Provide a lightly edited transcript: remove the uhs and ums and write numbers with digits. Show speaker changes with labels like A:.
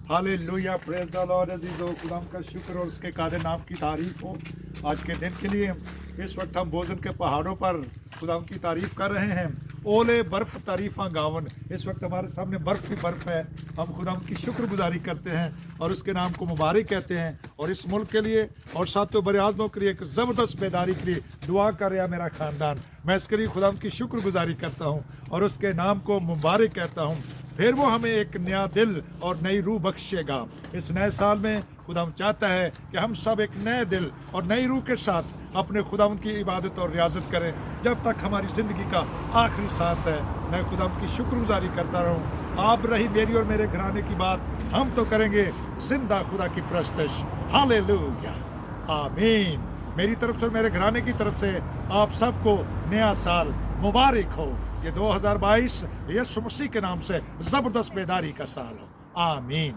A: Hallelujah, praise the lord. अजीजों, खुदा का शुक्र और उसके कादिर नाम की तारीफ हो आज के दिन के लिए। इस वक्त हम भोजन के पहाड़ों पर खुदा की तारीफ कर रहे हैं। ओले बर्फ तारीफा गावन, इस वक्त हमारे सामने बर्फ ही बर्फ है। हम खुदा की शुक्रगुजारी करते हैं और उसके नाम को मुबारक कहते हैं। और इस मुल्क के लिए और सातों बड़े आज़मों के लिए एक ज़बरदस्त बेदारी के लिए दुआ कर रहा मेरा ख़ानदान। मैं इसके लिए खुदा की शुक्रगुजारी करता हूँ और उसके नाम को मुबारक कहता हूँ। फिर वो हमें एक नया दिल और नई रूह बख्शेगा। इस नए साल में खुदा चाहता है कि हम सब एक नए दिल और नई रूह के साथ अपने खुदा की इबादत और रियाजत करें जब तक हमारी ज़िंदगी का आखिरी सांस है। मैं खुदा की शुक्रगुजारी करता रहूँ। आप रही मेरी और मेरे घराने की बात, हम तो करेंगे जिंदा खुदा की प्रस्तश। हालेलुया, आमीन। मेरी तरफ से, मेरे घराने की तरफ से आप सबको नया साल मुबारक हो। ये 2022 यीशु मसीह के नाम से ज़बरदस्त बेदारी का साल हो। आमीन।